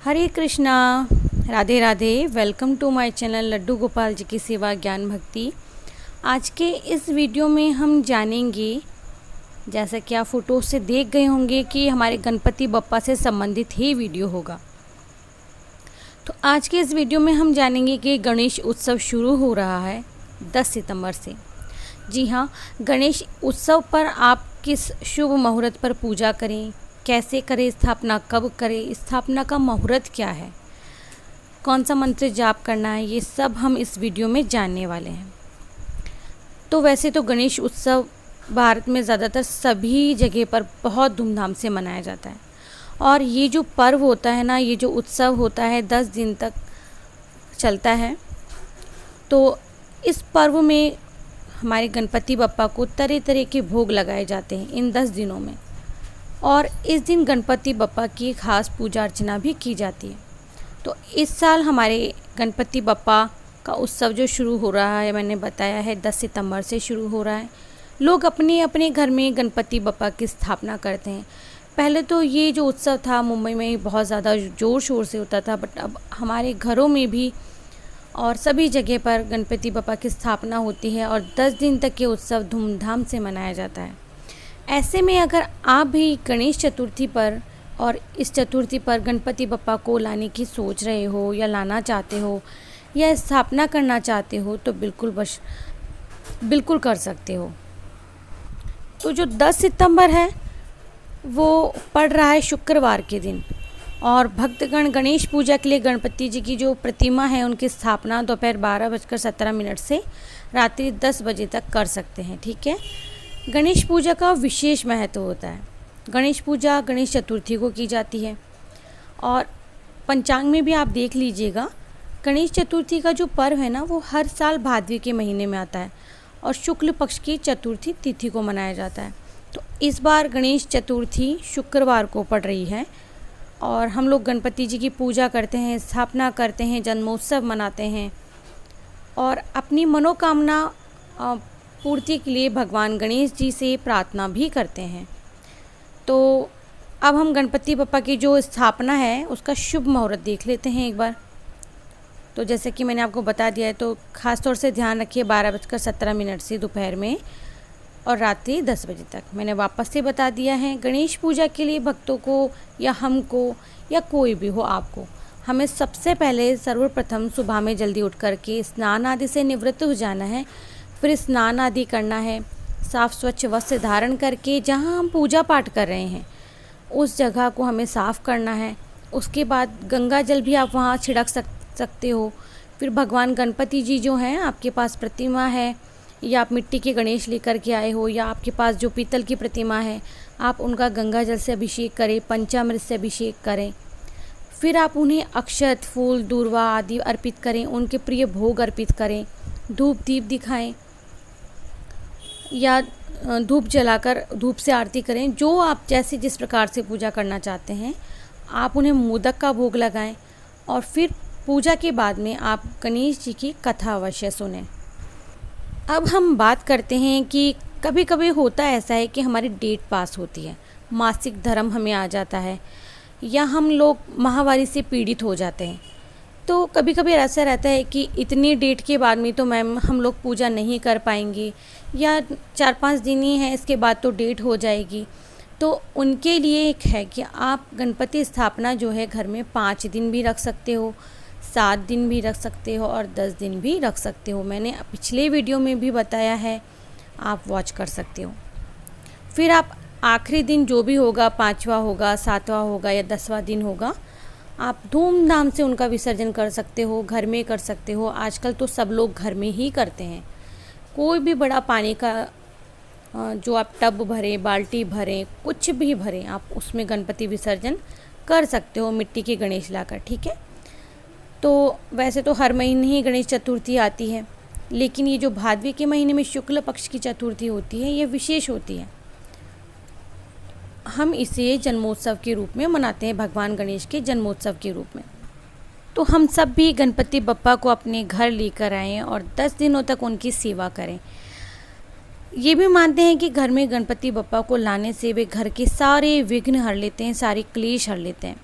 Hare Krishna, Radhe Radhe. Welcome to my channel Laddu Gopal ji की सेवा ज्ञान भक्ति। आज के इस वीडियो में हम जानेंगे, जैसा कि आप फोटो से देख गए होंगे कि हमारे गणपति बप्पा से संबंधित ही वीडियो होगा। तो आज के इस वीडियो में हम जानेंगे कि गणेश उत्सव शुरू हो रहा है 10 सितंबर से। जी हाँ, गणेश उत्सव पर आप किस शुभ मुहूर्त पर पूजा करें, कैसे करें, स्थापना कब करें, स्थापना का मुहूर्त क्या है, कौन सा मंत्र जाप करना है, ये सब हम इस वीडियो में जानने वाले हैं। तो वैसे तो गणेश उत्सव भारत में ज़्यादातर सभी जगह पर बहुत धूमधाम से मनाया जाता है। और ये जो पर्व होता है ना, ये जो उत्सव होता है 10 दिन तक चलता है। तो इस पर्व में हमारे गणपति बप्पा को तरह तरह के भोग लगाए जाते हैं इन 10 दिनों में। और इस दिन गणपति बप्पा की खास पूजा अर्चना भी की जाती है। तो इस साल हमारे गणपति बप्पा का उत्सव जो शुरू हो रहा है, मैंने बताया है 10 सितंबर से शुरू हो रहा है। लोग अपने अपने घर में गणपति बप्पा की स्थापना करते हैं। पहले तो ये जो उत्सव था मुंबई में बहुत ज़्यादा ज़ोर शोर से होता था, बट अब हमारे घरों में भी और सभी जगह पर गणपति बप्पा की स्थापना होती है और 10 दिन तक ये उत्सव धूमधाम से मनाया जाता है। ऐसे में अगर आप भी गणेश चतुर्थी पर और इस चतुर्थी पर गणपति बप्पा को लाने की सोच रहे हो या लाना चाहते हो या स्थापना करना चाहते हो तो बिल्कुल कर सकते हो। तो जो 10 सितंबर है वो पड़ रहा है शुक्रवार के दिन, और भक्तगण गणेश पूजा के लिए गणपति जी की जो प्रतिमा है उनकी स्थापना दोपहर 12:17 से रात्रि 10 बजे तक कर सकते हैं। ठीक है। गणेश पूजा का विशेष महत्व होता है। गणेश पूजा गणेश चतुर्थी को की जाती है और पंचांग में भी आप देख लीजिएगा, गणेश चतुर्थी का जो पर्व है ना वो हर साल भाद्वी के महीने में आता है और शुक्ल पक्ष की चतुर्थी तिथि को मनाया जाता है। तो इस बार गणेश चतुर्थी शुक्रवार को पड़ रही है और हम लोग गणपति जी की पूजा करते हैं, स्थापना करते हैं, जन्मोत्सव मनाते हैं और अपनी मनोकामना पूर्ति के लिए भगवान गणेश जी से प्रार्थना भी करते हैं। तो अब हम गणपति बप्पा की जो स्थापना है उसका शुभ मुहूर्त देख लेते हैं एक बार। तो जैसे कि मैंने आपको बता दिया है, तो ख़ास तौर से ध्यान रखिए 12:17 से दोपहर में और रात्रि 10 बजे तक। मैंने वापस से बता दिया है। गणेश पूजा के लिए भक्तों को या हमको या कोई भी हो आपको, हमें सबसे पहले सर्वप्रथम सुबह में जल्दी उठ करके स्नान आदि से निवृत्त हो जाना है। फिर स्नान आदि करना है, साफ़ स्वच्छ वस्त्र धारण करके जहाँ हम पूजा पाठ कर रहे हैं उस जगह को हमें साफ़ करना है। उसके बाद गंगा जल भी आप वहाँ छिड़क सकते हो। फिर भगवान गणपति जी जो हैं, आपके पास प्रतिमा है या आप मिट्टी के गणेश लेकर के आए हो या आपके पास जो पीतल की प्रतिमा है, आप उनका गंगा जल से अभिषेक करें, पंचामृत से अभिषेक करें। फिर आप उन्हें अक्षत, फूल, दूर्वा आदि अर्पित करें, उनके प्रिय भोग अर्पित करें, धूप दीप दिखाएं या धूप जलाकर धूप से आरती करें। जो आप जैसे जिस प्रकार से पूजा करना चाहते हैं आप उन्हें मोदक का भोग लगाएं और फिर पूजा के बाद में आप गणेश जी की कथा अवश्य सुनें। अब हम बात करते हैं कि कभी कभी होता ऐसा है कि हमारी डेट पास होती है, मासिक धर्म हमें आ जाता है या हम लोग माहवारी से पीड़ित हो जाते हैं। तो कभी कभी ऐसा रहता है कि इतनी डेट के बाद में तो मैम हम लोग पूजा नहीं कर पाएंगे या 4-5 दिन ही है, इसके बाद तो डेट हो जाएगी। तो उनके लिए एक है कि आप गणपति स्थापना जो है घर में 5 दिन भी रख सकते हो, 7 दिन भी रख सकते हो और 10 दिन भी रख सकते हो। मैंने पिछले वीडियो में भी बताया है, आप वॉच कर सकते हो। फिर आप आखिरी दिन जो भी होगा, 5वां होगा, 7वां होगा या 10वां दिन होगा, आप धूमधाम से उनका विसर्जन कर सकते हो, घर में कर सकते हो। आजकल तो सब लोग घर में ही करते हैं। कोई भी बड़ा पानी का जो आप टब भरें, बाल्टी भरें, कुछ भी भरें, आप उसमें गणपति विसर्जन कर सकते हो मिट्टी के गणेश लाकर। ठीक है। तो वैसे तो हर महीने ही गणेश चतुर्थी आती है, लेकिन ये जो भादवी के महीने में शुक्ल पक्ष की चतुर्थी होती है ये विशेष होती है। हम इसे जन्मोत्सव के रूप में मनाते हैं, भगवान गणेश के जन्मोत्सव के रूप में। तो हम सब भी गणपति बप्पा को अपने घर लेकर आएँ और 10 दिनों तक उनकी सेवा करें। ये भी मानते हैं कि घर में गणपति बप्पा को लाने से वे घर के सारे विघ्न हर लेते हैं, सारे क्लेश हर लेते हैं।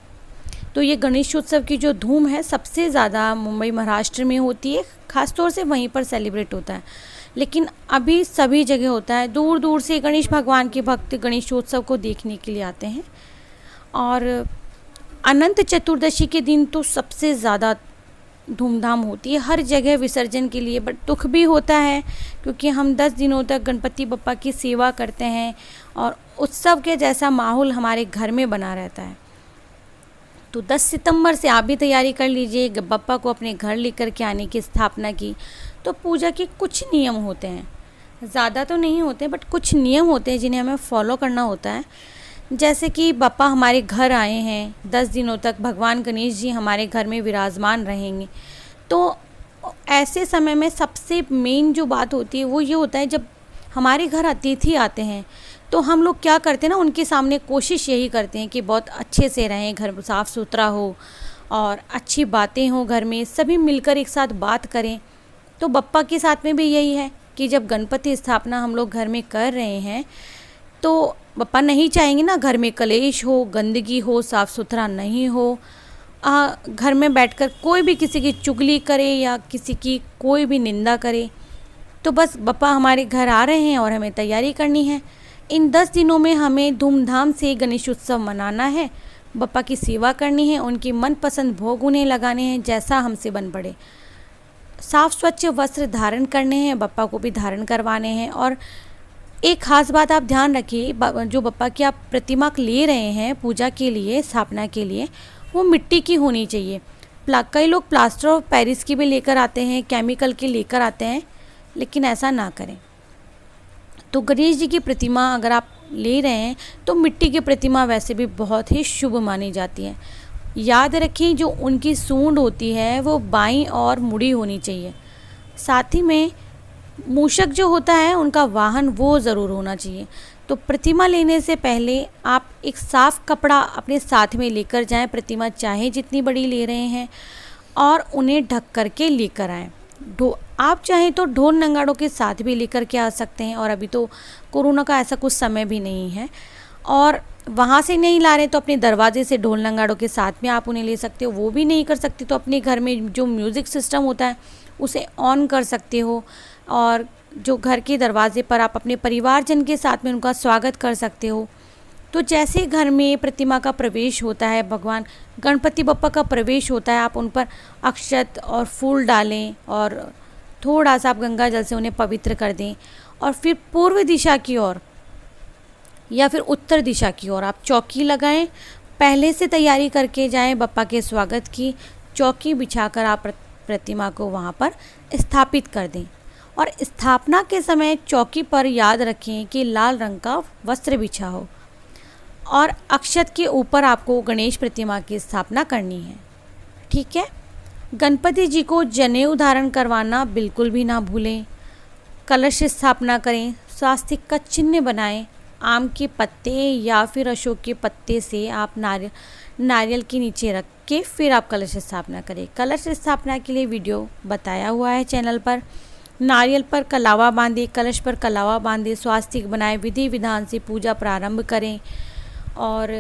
तो ये गणेशोत्सव की जो धूम है सबसे ज़्यादा मुंबई महाराष्ट्र में होती है, ख़ास तौर से वहीं पर सेलिब्रेट होता है। लेकिन अभी सभी जगह होता है, दूर दूर से गणेश भगवान के भक्त गणेशोत्सव को देखने के लिए आते हैं। और अनंत चतुर्दशी के दिन तो सबसे ज़्यादा धूमधाम होती है हर जगह विसर्जन के लिए, बट दुख भी होता है क्योंकि हम 10 दिनों तक गणपति बप्पा की सेवा करते हैं और उत्सव के जैसा माहौल हमारे घर में बना रहता है। तो 10 सितंबर से आप भी तैयारी कर लीजिए बप्पा को अपने घर लेकर के आने की, स्थापना की। तो पूजा के कुछ नियम होते हैं, ज़्यादा तो नहीं होते बट कुछ नियम होते हैं जिन्हें हमें फॉलो करना होता है। जैसे कि बप्पा हमारे घर आए हैं, 10 दिनों तक भगवान गणेश जी हमारे घर में विराजमान रहेंगे। तो ऐसे समय में सबसे मेन जो बात होती है वो ये होता है, जब हमारे घर अतिथि आते हैं तो हम लोग क्या करते हैं ना, उनके सामने कोशिश यही करते हैं कि बहुत अच्छे से रहें, घर साफ़ सुथरा हो और अच्छी बातें हों, घर में सभी मिलकर एक साथ बात करें। तो बप्पा के साथ में भी यही है कि जब गणपति स्थापना हम लोग घर में कर रहे हैं तो बप्पा नहीं चाहेंगे ना घर में कलेश हो, गंदगी हो, साफ़ सुथरा नहीं हो, घर में बैठकर कोई भी किसी की चुगली करे या किसी की कोई भी निंदा करे। तो बस बप्पा हमारे घर आ रहे हैं और हमें तैयारी करनी है। इन 10 दिनों में हमें धूमधाम से गणेश उत्सव मनाना है, बप्पा की सेवा करनी है, उनकी मनपसंद भोग उन्हें लगाने हैं जैसा हमसे बन पड़े। साफ़ स्वच्छ वस्त्र धारण करने हैं, बप्पा को भी धारण करवाने हैं। और एक ख़ास बात आप ध्यान रखिए, जो बप्पा की आप प्रतिमा ले रहे हैं पूजा के लिए, स्थापना के लिए, वो मिट्टी की होनी चाहिए। कई लोग प्लास्टर ऑफ पेरिस की भी लेकर आते हैं, केमिकल की लेकर आते हैं, लेकिन ऐसा ना करें। तो गणेश जी की प्रतिमा अगर आप ले रहे हैं तो मिट्टी की प्रतिमा वैसे भी बहुत ही शुभ मानी जाती है। याद रखें जो उनकी सूंड होती है वो बाईं और मुड़ी होनी चाहिए। साथ ही में मूषक जो होता है उनका वाहन वो ज़रूर होना चाहिए। तो प्रतिमा लेने से पहले आप एक साफ़ कपड़ा अपने साथ में लेकर जाएं, प्रतिमा चाहे जितनी बड़ी ले रहे हैं, और उन्हें ढक कर के लेकर आएँ। आप चाहें तो ढोल नगाड़ों के साथ भी लेकर के आ सकते हैं, और अभी तो कोरोना का ऐसा कुछ समय भी नहीं है। और वहाँ से नहीं ला रहे तो अपने दरवाजे से ढोल नगाड़ों के साथ में आप उन्हें ले सकते हो। वो भी नहीं कर सकते तो अपने घर में जो म्यूज़िक सिस्टम होता है उसे ऑन कर सकते हो, और जो घर के दरवाजे पर आप अपने परिवारजन के साथ में उनका स्वागत कर सकते हो। तो जैसे घर में प्रतिमा का प्रवेश होता है, भगवान गणपति बप्पा का प्रवेश होता है, आप उन पर अक्षत और फूल डालें और थोड़ा सा आप गंगा जल से उन्हें पवित्र कर दें। और फिर पूर्व दिशा की ओर या फिर उत्तर दिशा की ओर आप चौकी लगाएं। पहले से तैयारी करके जाएं, बप्पा के स्वागत की चौकी बिछाकर आप प्रतिमा को वहाँ पर स्थापित कर दें। और स्थापना के समय चौकी पर याद रखें कि लाल रंग का वस्त्र बिछा हो, और अक्षत के ऊपर आपको गणेश प्रतिमा की स्थापना करनी है। ठीक है। गणपति जी को जनेऊ धारण करवाना बिल्कुल भी ना भूलें। कलश स्थापना करें, स्वास्तिक का चिन्ह बनाएं। आम के पत्ते या फिर अशोक के पत्ते से आप नारियल के नीचे रख के फिर आप कलश स्थापना करें। कलश स्थापना के लिए वीडियो बताया हुआ है चैनल पर। नारियल पर कलावा बांधे, कलश पर कलावा बांधे, स्वास्तिक बनाए, विधि विधान से पूजा प्रारंभ करें। और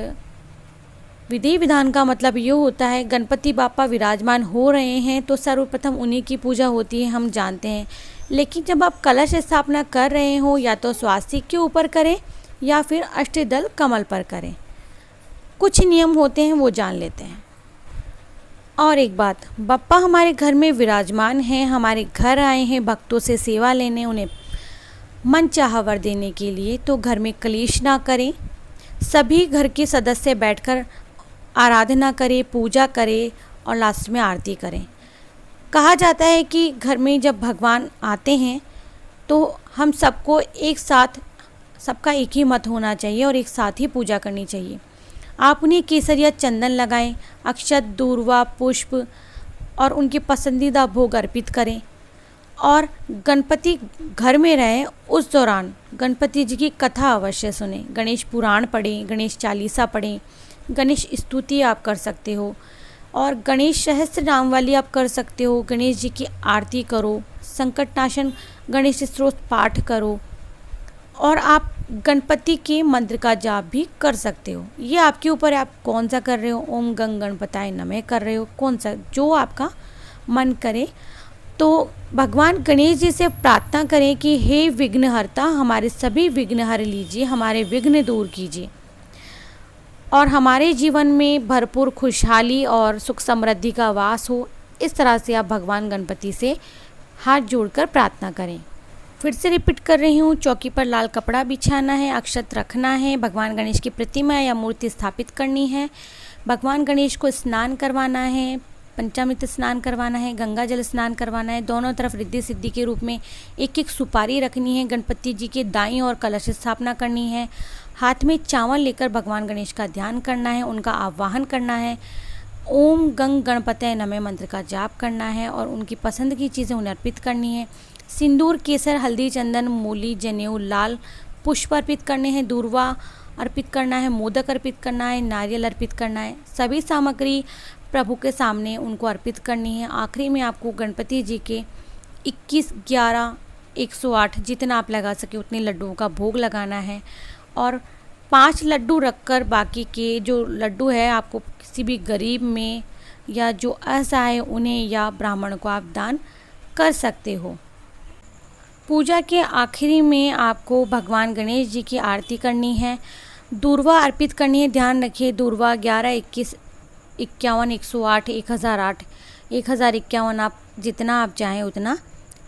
विधि विधान का मतलब ये होता है गणपति बापा विराजमान हो रहे हैं तो सर्वप्रथम उन्हीं की पूजा होती है, हम जानते हैं। लेकिन जब आप कलश स्थापना कर रहे हो या तो स्वास्तिक के ऊपर करें या फिर अष्टदल कमल पर करें। कुछ नियम होते हैं वो जान लेते हैं। और एक बात, बप्पा हमारे घर में विराजमान हैं, हमारे घर आए हैं भक्तों से सेवा लेने, उन्हें मन चाहा वर देने के लिए। तो घर में कलेश ना करें, सभी घर के सदस्य बैठकर आराधना करें, पूजा करें और लास्ट में आरती करें। कहा जाता है कि घर में जब भगवान आते हैं तो हम सबको एक साथ, सबका एक ही मत होना चाहिए और एक साथ ही पूजा करनी चाहिए। आप उन्हें केसर या चंदन लगाएं, अक्षत, दूर्वा, पुष्प और उनके पसंदीदा भोग अर्पित करें। और गणपति घर में रहें उस दौरान गणपति जी की कथा अवश्य सुनें, गणेश पुराण पढ़ें, गणेश चालीसा पढ़ें, गणेश स्तुति आप कर सकते हो, और गणेश सहस्त्र नाम वाली आप कर सकते हो। गणेश जी की आरती करो, संकटनाशन गणेश स्तोत्र पाठ करो। और आप गणपति के मंत्र का जाप भी कर सकते हो। ये आपके ऊपर है, आप कौन सा कर रहे हो। ओम गंग गणपताय नमः कर रहे हो, कौन सा जो आपका मन करे। तो भगवान गणेश जी से प्रार्थना करें कि हे विघ्नहर्ता, हमारे सभी विघ्न हर लीजिए, हमारे विघ्न दूर कीजिए और हमारे जीवन में भरपूर खुशहाली और सुख समृद्धि का वास हो। इस तरह से आप भगवान गणपति से हाथ जोड़कर प्रार्थना करें। फिर से रिपीट कर रही हूँ, चौकी पर लाल कपड़ा बिछाना है, अक्षत रखना है, भगवान गणेश की प्रतिमा या मूर्ति स्थापित करनी है, भगवान गणेश को स्नान करवाना है, पंचामृत स्नान करवाना है, गंगा जल स्नान करवाना है, दोनों तरफ रिद्धि सिद्धि के रूप में एक एक सुपारी रखनी है, गणपति जी के दाईं ओर कलश स्थापना करनी है, हाथ में चावल लेकर भगवान गणेश का ध्यान करना है, उनका आवाहन करना है, ओम गंग गणपतये नमः मंत्र का जाप करना है और उनकी पसंद की चीज़ें उन्हें अर्पित करनी है। सिंदूर, केसर, हल्दी, चंदन, मूली, जनेऊ, लाल पुष्प अर्पित करने हैं, दूर्वा अर्पित करना है, मोदक अर्पित करना है, नारियल अर्पित करना है। सभी सामग्री प्रभु के सामने उनको अर्पित करनी है। आखिरी में आपको गणपति जी के 21, 11, 108 जितना आप लगा सके उतने लड्डुओं का भोग लगाना है और 5 लड्डू रखकर बाकी के जो लड्डू है आपको किसी भी गरीब में या जो असहाय उन्हें या ब्राह्मण को आप दान कर सकते हो। पूजा के आखिरी में आपको भगवान गणेश जी की आरती करनी है, दूर्वा अर्पित करनी है। ध्यान रखिए, दूर्वा 11, 21, 51, 108, 1008, 1051 आप जितना आप चाहें उतना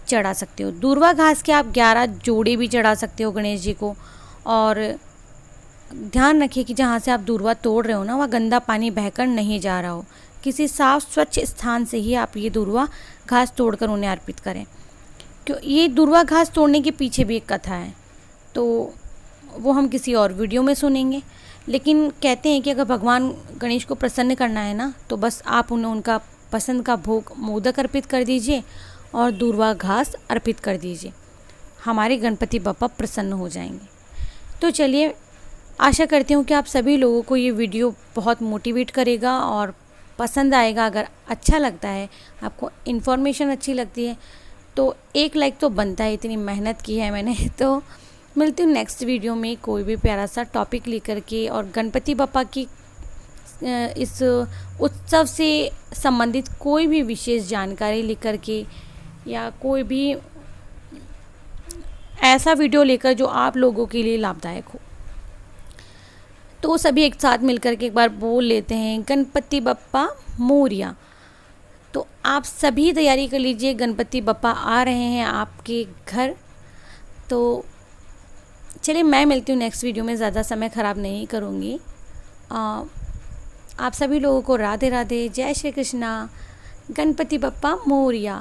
चढ़ा सकते हो। दूर्वा घास के आप 11 जोड़े भी चढ़ा सकते हो गणेश जी को। और ध्यान रखिए कि जहाँ से आप दूर्वा तोड़ रहे हो ना, वहाँ गंदा पानी बहकर नहीं जा रहा हो। किसी साफ स्वच्छ स्थान से ही आप ये दूर्वा घास तोड़कर उन्हें अर्पित करें। क्यों ये दूर्वा घास तोड़ने के पीछे भी एक कथा है, तो वो हम किसी और वीडियो में सुनेंगे। लेकिन कहते हैं कि अगर भगवान गणेश को प्रसन्न करना है ना, तो बस आप उन्हें उनका पसंद का भोग मोदक अर्पित कर दीजिए और दूर्वा घास अर्पित कर दीजिए, हमारे गणपति बप्पा प्रसन्न हो जाएंगे। तो चलिए, आशा करती हूँ कि आप सभी लोगों को ये वीडियो बहुत मोटिवेट करेगा और पसंद आएगा। अगर अच्छा लगता है, आपको इन्फॉर्मेशन अच्छी लगती है, तो एक लाइक तो बनता है, इतनी मेहनत की है मैंने। तो मिलती हूँ नेक्स्ट वीडियो में कोई भी प्यारा सा टॉपिक लेकर के और गणपति बप्पा की इस उत्सव से संबंधित कोई भी विशेष जानकारी लेकर के या कोई भी ऐसा वीडियो लेकर जो आप लोगों के लिए लाभदायक हो। तो सभी एक साथ मिलकर के एक बार बोल लेते हैं, गणपति बप्पा मोरिया। तो आप सभी तैयारी कर लीजिए, गणपति बप्पा आ रहे हैं आपके घर। तो चलिए, मैं मिलती हूँ नेक्स्ट वीडियो में, ज़्यादा समय ख़राब नहीं करूँगी। आप सभी लोगों को राधे राधे, जय श्री कृष्णा, गणपति बप्पा मोरिया।